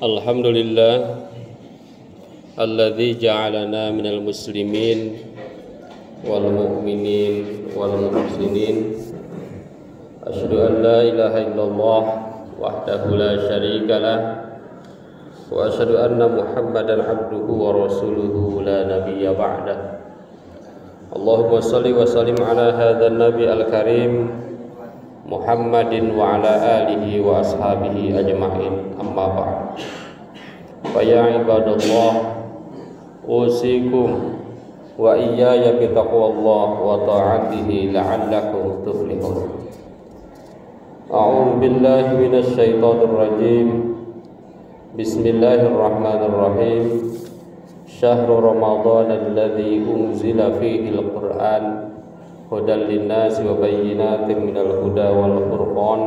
Alhamdulillah alladzi ja'alana minal muslimin wal mu'minin wal muhsinin. Asyhadu an la ilaha illallah wahdahu la syarikalah wa asyhadu anna Muhammadan abduhu wa rasuluhu la nabiyya ba'dah. Allahumma shalli wa sallim ala hadzal nabi al-karim Muhammadin wa ala alihi wa ashabihi ajma'in, amma ba'd. Fa ya ibadallah, usikum wa iyaya bi taqwallah wa ta'atihi la'allakum tuflihun. A'udzu billahi minasy syaithanir rajim. Bismillahirrahmanirrahim. Syahrul Ramadan alladzi unzila fihi al-Qur'an hudan linnasi wa bayyinatin minal huda wal furqan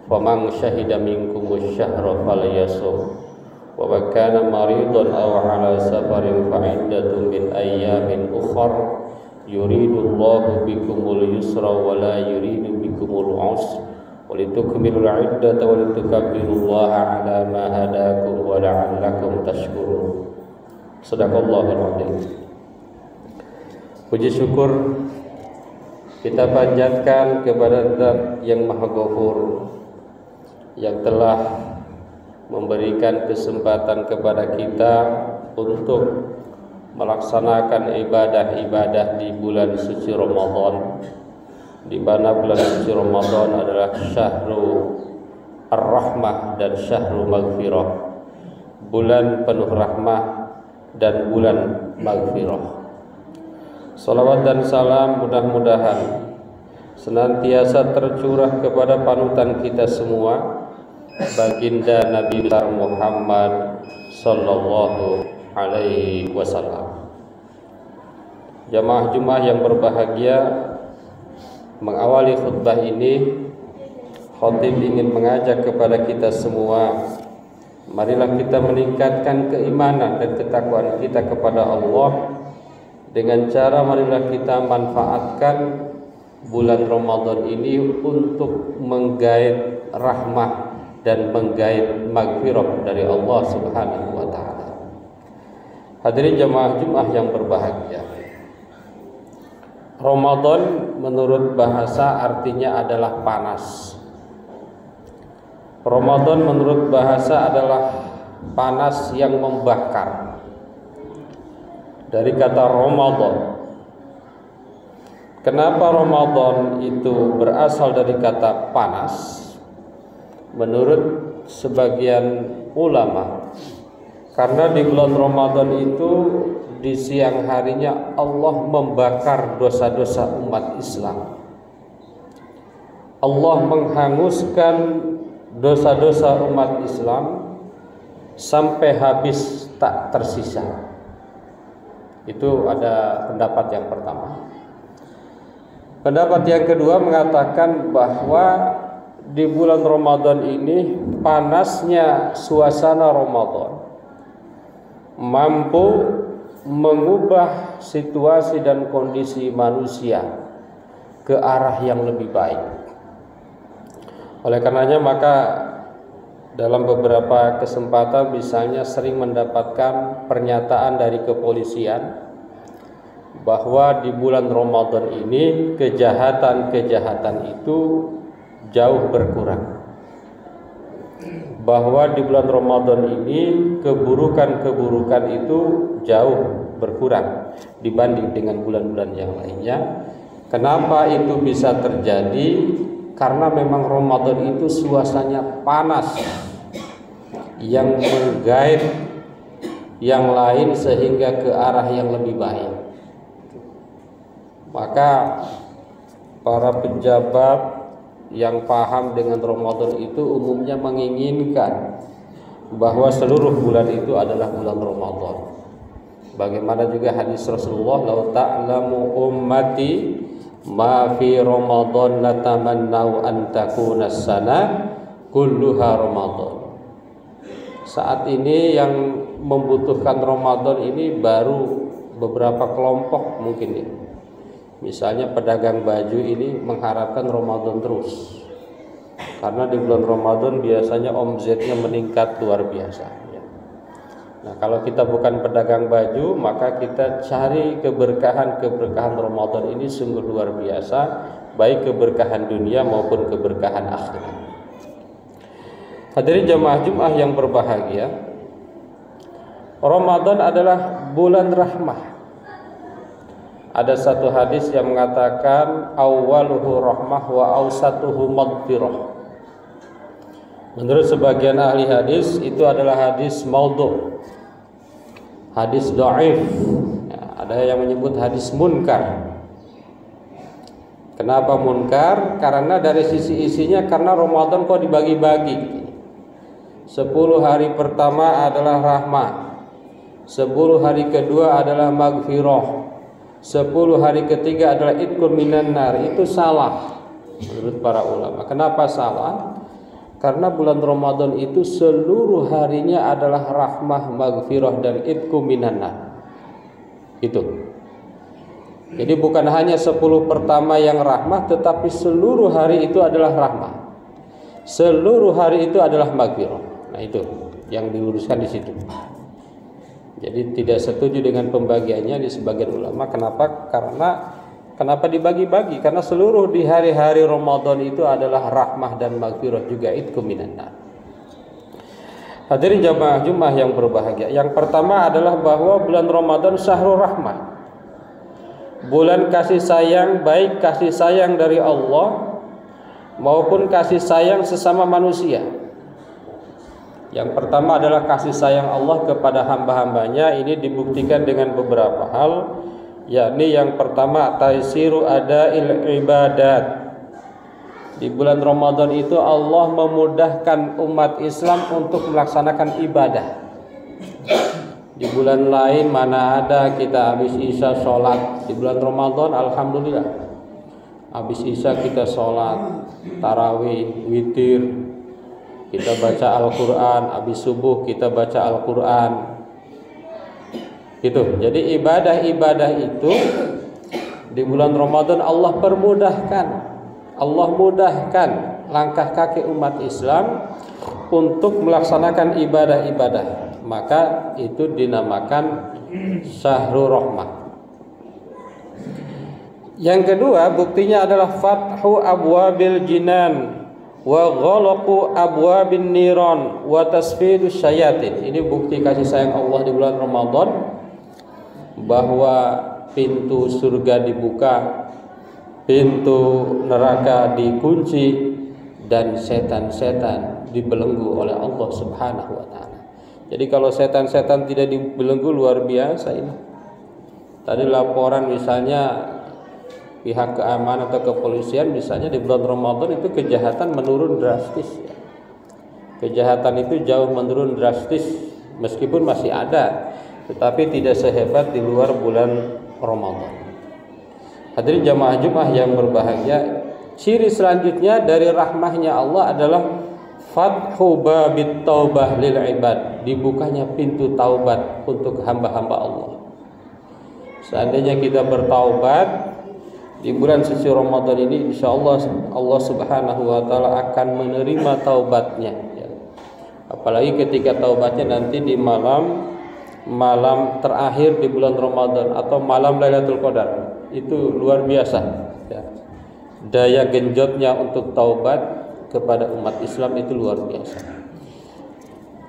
faman syahida minkumus syahra falyasum wa man kana maridan aw ala safarin fa iddatun min ayyamin ukhra yuridullahu bikumul yusra wa la yuridu bikumul usra wa litukmilul iddata wa litukabbirullaha ala ma hadakum wa la'allakum tashkurun. Shadaqallahul adzim. Puji syukur kita panjatkan kepada Zat yang Maha Ghafur, yang telah memberikan kesempatan kepada kita untuk melaksanakan ibadah-ibadah di bulan suci Ramadan, di mana bulan suci Ramadan adalah syahrul ar-rahmah dan syahrul maghfirah, bulan penuh rahmah dan bulan maghfirah. Salawat dan salam mudah-mudahan senantiasa tercurah kepada panutan kita semua, baginda Nabi Muhammad sallallahu alaihi wasallam. Jamaah Jumat yang berbahagia, mengawali khutbah ini khatib ingin mengajak kepada kita semua, marilah kita meningkatkan keimanan dan ketakwaan kita kepada Allah dengan cara marilah kita manfaatkan bulan Ramadan ini untuk menggait rahmah dan menggait maghfirah dari Allah Subhanahu wa taala. Hadirin jamaah Jumat yang berbahagia, Ramadan menurut bahasa artinya adalah panas. Ramadan menurut bahasa adalah panas yang membakar. Dari kata Ramadan. Kenapa Ramadan itu berasal dari kata panas? Menurut sebagian ulama, karena di bulan Ramadan itu di siang harinya Allah membakar dosa-dosa umat Islam. Allah menghanguskan dosa-dosa umat Islam sampai habis tak tersisa. Itu ada pendapat yang pertama. Pendapat yang kedua mengatakan bahwa di bulan Ramadan ini panasnya suasana Ramadan mampu mengubah situasi dan kondisi manusia ke arah yang lebih baik. Oleh karenanya maka dalam beberapa kesempatan misalnya sering mendapatkan pernyataan dari kepolisian bahwa di bulan Ramadan ini kejahatan-kejahatan itu jauh berkurang. Bahwa di bulan Ramadan ini keburukan-keburukan itu jauh berkurang dibanding dengan bulan-bulan yang lainnya. Kenapa itu bisa terjadi? Karena memang Ramadan itu suasananya panas yang menggait yang lain sehingga ke arah yang lebih baik. Maka para pejabat yang paham dengan Ramadan itu umumnya menginginkan bahwa seluruh bulan itu adalah bulan Ramadan. Bagaimana juga hadis Rasulullah, "Lau ta'lamu ummati ma fi Ramadan latamannau an takuna sana kulluha Ramadan." Saat ini yang membutuhkan Ramadan ini baru beberapa kelompok mungkin ya. Misalnya pedagang baju ini mengharapkan Ramadan terus. Karena di bulan Ramadan biasanya omzetnya meningkat luar biasa ya. Nah, kalau kita bukan pedagang baju, maka kita cari keberkahan Ramadan ini sungguh luar biasa, baik keberkahan dunia maupun keberkahan akhirat. Hadirin jamaah Jumat yang berbahagia, Ramadan adalah bulan rahmah. Ada satu hadis yang mengatakan awwaluhu rahmah wa awsatuhu maghfirah. Menurut sebagian ahli hadis itu adalah hadis maudhu, hadis dhaif. Ya, ada yang menyebut hadis munkar. Kenapa munkar? Karena dari sisi isinya, karena Ramadan kok dibagi-bagi. 10 hari pertama adalah rahmah, 10 hari kedua adalah maghfirah, 10 hari ketiga adalah itqun minan nar. Itu salah menurut para ulama. Kenapa salah? Karena bulan Ramadan itu seluruh harinya adalah rahmah, maghfirah dan itqun minan nar. Itu. Jadi bukan hanya 10 pertama yang rahmah, tetapi seluruh hari itu adalah rahmah. Seluruh hari itu adalah maghfirah. Nah, itu yang diluruskan di situ. Jadi tidak setuju dengan pembagiannya di sebagian ulama. Kenapa dibagi-bagi? Karena seluruh di hari-hari Ramadan itu adalah rahmah dan maghfirah juga itqun minan nar. Hadirin jamaah Jumat yang berbahagia. Yang pertama adalah bahwa bulan Ramadan syahrul rahmah. Bulan kasih sayang, baik kasih sayang dari Allah maupun kasih sayang sesama manusia. Yang pertama adalah kasih sayang Allah kepada hamba-hambanya. Ini dibuktikan dengan beberapa hal, yakni yang pertama taisiru ada'il ibadat. Di bulan Ramadan itu Allah memudahkan umat Islam untuk melaksanakan ibadah. Di bulan lain mana ada kita habis isya sholat. Di bulan Ramadan alhamdulillah habis isya kita sholat tarawih, witir, kita baca Al-Quran, habis subuh kita baca Al-Quran. Itu. Jadi ibadah-ibadah itu di bulan Ramadan Allah permudahkan. Allah mudahkan langkah kaki umat Islam untuk melaksanakan ibadah-ibadah. Maka itu dinamakan syahrul rahmah. Yang kedua, buktinya adalah fathu abwabil jinan wa ghalaqu abwabin niran wa tasfidus syayatin. Ini bukti kasih sayang Allah di bulan Ramadan, bahwa pintu surga dibuka, pintu neraka dikunci, dan setan-setan dibelenggu oleh Allah Subhanahu wa taala. Jadi kalau setan-setan tidak dibelenggu luar biasa ini. Tadi laporan misalnya pihak keamanan atau kepolisian misalnya di bulan Ramadan itu kejahatan menurun drastis ya. Kejahatan itu jauh menurun drastis, meskipun masih ada, tetapi tidak sehebat di luar bulan Ramadan. Hadirin jamaah Jumat yang berbahagia, ciri selanjutnya dari rahmahnya Allah adalah fathu babit taubah lil ibad, dibukanya pintu taubat untuk hamba-hamba Allah. Seandainya kita bertaubat di bulan suci Ramadan ini, insyaallah Allah Subhanahu wa taala akan menerima taubatnya ya. Apalagi ketika taubatnya nanti di malam terakhir di bulan Ramadan atau malam Lailatul Qadar. Itu luar biasa ya. Daya genjotnya untuk taubat kepada umat Islam itu luar biasa.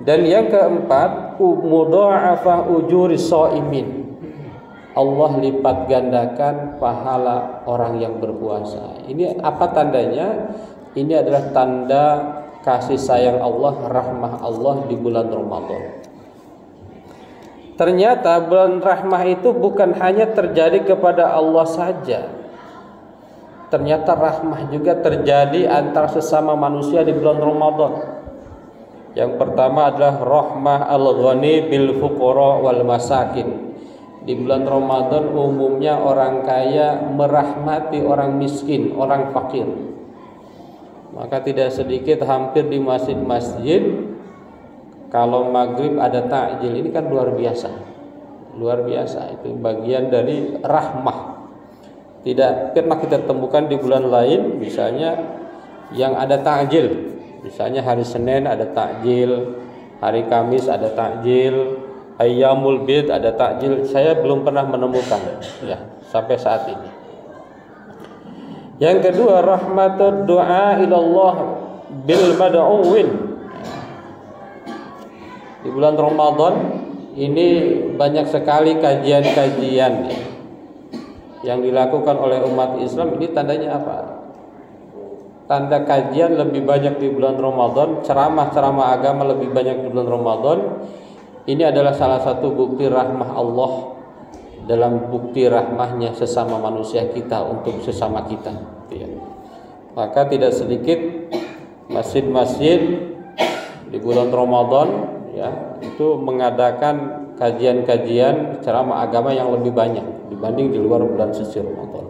Dan yang keempat, mudha'afah ujuri shaimin. Allah lipat gandakan pahala orang yang berpuasa. Ini apa tandanya? Ini adalah tanda kasih sayang Allah, rahmah Allah di bulan Ramadan. Ternyata bulan rahmah itu bukan hanya terjadi kepada Allah saja. Ternyata rahmah juga terjadi antar sesama manusia di bulan Ramadan. Yang pertama adalah rahmah al-ghani bil fuqara wal masakin. Di bulan Ramadan umumnya orang kaya merahmati orang miskin, orang fakir. Maka tidak sedikit hampir di masjid-masjid kalau maghrib ada takjil. Ini kan luar biasa. Luar biasa, itu bagian dari rahmah. Tidak pernah kita temukan di bulan lain, misalnya yang ada takjil. Misalnya hari Senin ada takjil, hari Kamis ada takjil, Ayyamul Bid ada takjil. Saya belum pernah menemukan ya sampai saat ini. Yang kedua, rahmatud du'a ilallah bil mad'uwin. Di bulan Ramadan ini banyak sekali kajian-kajian yang dilakukan oleh umat Islam. Ini tandanya apa? Tanda kajian lebih banyak di bulan Ramadan, ceramah-ceramah agama lebih banyak di bulan Ramadan. Ini adalah salah satu bukti rahmah Allah dalam bukti rahmahnya sesama manusia kita untuk sesama kita ya. Maka tidak sedikit masjid-masjid di bulan Ramadan ya itu mengadakan kajian-kajian ceramah agama yang lebih banyak dibanding di luar bulan suci Ramadan.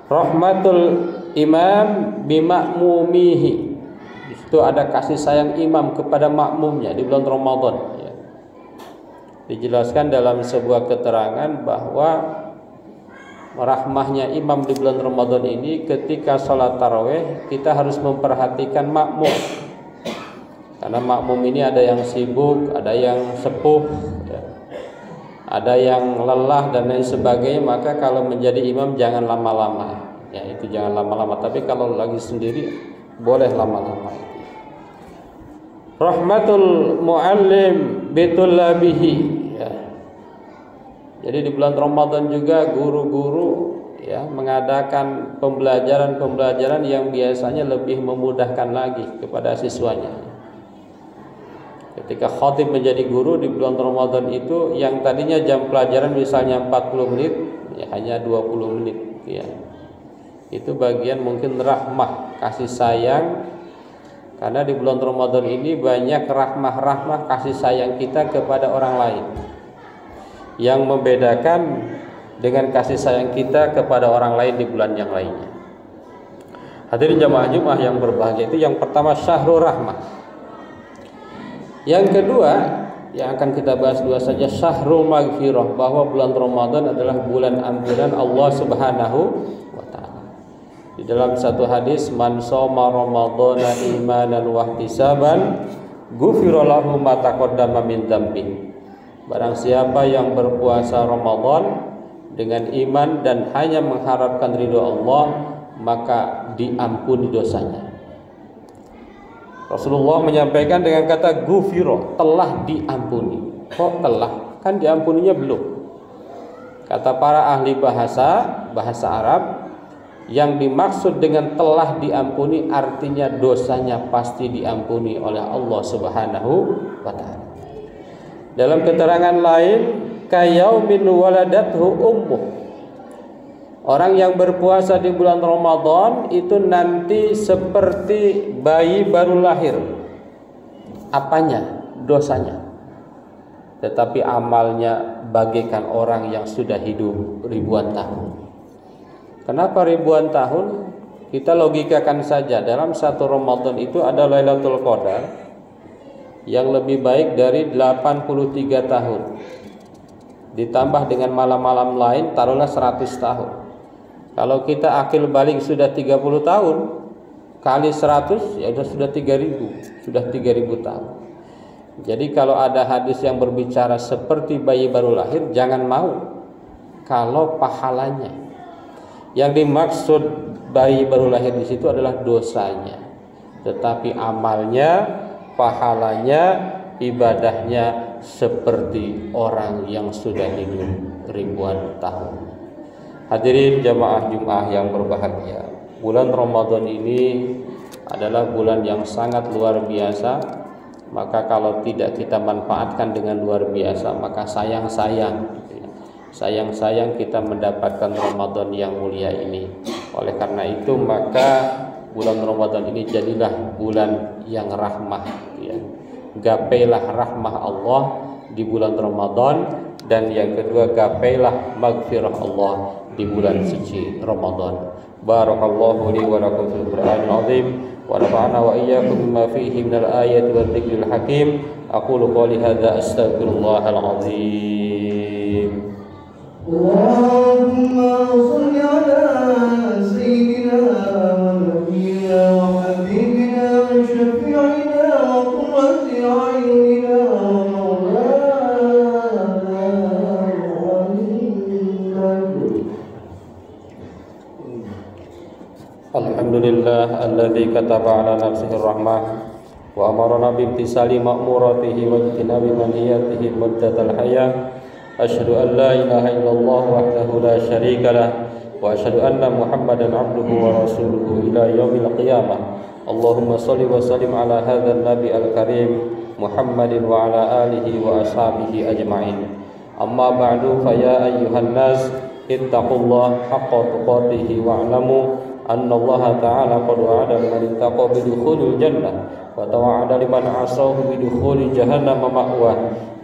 Rahmatul imam bimakmumihi, itu ada kasih sayang imam kepada makmumnya di bulan Ramadan ya. Dijelaskan dalam sebuah keterangan bahwa rahmahnya imam di bulan Ramadan ini ketika sholat tarawih kita harus memperhatikan makmum, karena makmum ini ada yang sibuk, ada yang sepuh ya, ada yang lelah dan lain sebagainya. Maka kalau menjadi imam jangan lama-lama ya, itu jangan lama-lama, tapi kalau lagi sendiri boleh lama-lama. Rahmatul muallim bitullabihi ya. Jadi di bulan Ramadan juga guru-guru ya mengadakan pembelajaran-pembelajaran yang biasanya lebih memudahkan lagi kepada siswanya. Ketika khatib menjadi guru di bulan Ramadan itu yang tadinya jam pelajaran misalnya 40 menit ya hanya 20 menit ya. Itu bagian mungkin rahmah, kasih sayang, karena di bulan Ramadan ini banyak rahmah-rahmah kasih sayang kita kepada orang lain yang membedakan dengan kasih sayang kita kepada orang lain di bulan yang lainnya. Hadirin jamaah Jumat yang berbahagia, itu yang pertama syahrul rahmah. Yang kedua yang akan kita bahas dua saja, syahrul maghfirah, bahwa bulan Ramadan adalah bulan ampunan Allah Subhanahu wa taala. Di dalam satu hadis, man shoma ramadhana imanan wa ihtisaban ghufira lahu ma taqaddama min dzambi. Barang siapa yang berpuasa Ramadan dengan iman dan hanya mengharapkan ridho Allah, maka diampuni dosanya. Rasulullah menyampaikan dengan kata ghufira, telah diampuni. Kok telah? Kan diampuninya belum. Kata para ahli bahasa Arab, yang dimaksud dengan telah diampuni artinya dosanya pasti diampuni oleh Allah Subhanahu wa taala. Dalam keterangan lain, kayaumin waladathu ummuh. Orang yang berpuasa di bulan Ramadan itu nanti seperti bayi baru lahir. Apanya? Dosanya. Tetapi amalnya bagaikan orang yang sudah hidup ribuan tahun. Kenapa ribuan tahun? Kita logikakan saja, dalam satu Ramadan itu ada Lailatul Qadar yang lebih baik dari 83 tahun. Ditambah dengan malam-malam lain, taruhlah 100 tahun. Kalau kita akil balik sudah 30 tahun, kali 100 ya sudah 3000 tahun. Jadi kalau ada hadis yang berbicara seperti bayi baru lahir, jangan mau. Kalau pahalanya, yang dimaksud bayi baru lahir di situ adalah dosanya, tetapi amalnya, pahalanya, ibadahnya seperti orang yang sudah hidup ribuan tahun. Hadirin jamaah Jumat yang berbahagia, bulan Ramadan ini adalah bulan yang sangat luar biasa. Maka kalau tidak kita manfaatkan dengan luar biasa, maka sayang kita mendapatkan Ramadan yang mulia ini. Oleh karena itu maka bulan Ramadan ini jadilah bulan yang rahmah ya. Gapailah rahmah Allah di bulan Ramadan, dan yang kedua gapailah maghfirah Allah di bulan suci Ramadan. Barakallahu li wa lakum fil Qur'anil azim wa nafa'ana wa iyyakum bima fihi minal ayati wal dzikril hakim. Aqulu qouli hadza astaghfirullahal azim. Allahumma shalli ala sayyidina wa nabiyyina لله الذي كتب على نفسه الرحمة وأمرنا بامتثال مأموراته واجتناب منهياته مدة الحياة أشهد أن لا إله إلا الله وحده لا شريك له وأشهد أن محمدا عبده ورسوله إلى يوم القيامة اللهم صل وسلم على هذا النبي الكريم محمد وعلى آله وأصحابه أجمعين أما بعد فيا أيها الناس اتقوا الله حق تقاته واعلموا أن الله تعالى قد وعد من اتقى بدخول الجنة وتوعد لمن عصاه بدخول جهنم مأواه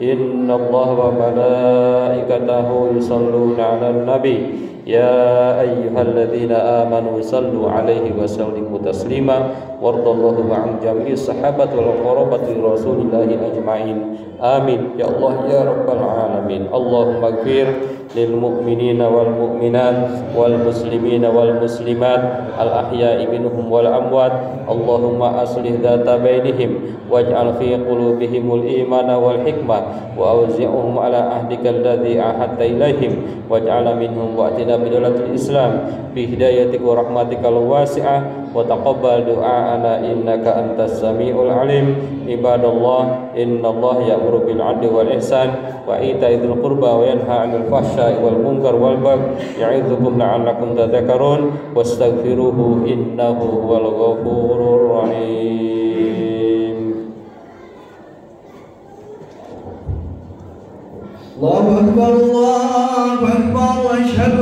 إن الله وملائكته يصلون على النبي يا أيها الذين آمنوا صلوا عليه وسلموا تسليما وارض الله عن جميع الصحابة والقرابة رسول الله أجمعين آمين يا الله يا رب العالمين اللهم اغفر للمؤمنين والمؤمنات والمسلمين والمسلمات الأحياء منهم والأموات اللهم أصلح ذات بينهم واجعل في قلوبهم الإيمان والحكمة وأوزعهم على عهدك الذي عهدت إليهم واجعل منهم وأتنا بدولة الإسلام بهدايتك ورحمتك الواسعة وتقبل دعاءنا إنك أنت السميع العليم عباد الله إن الله يأمر بالعدل والإحسان وإيتاء ذي القربى وينهى عن الفحشاء والمنكر والبغي يعظكم لعلكم تذكرون واستغفروه إنه هو الغفور الرحيم الله أكبر الله أكبر وأشهد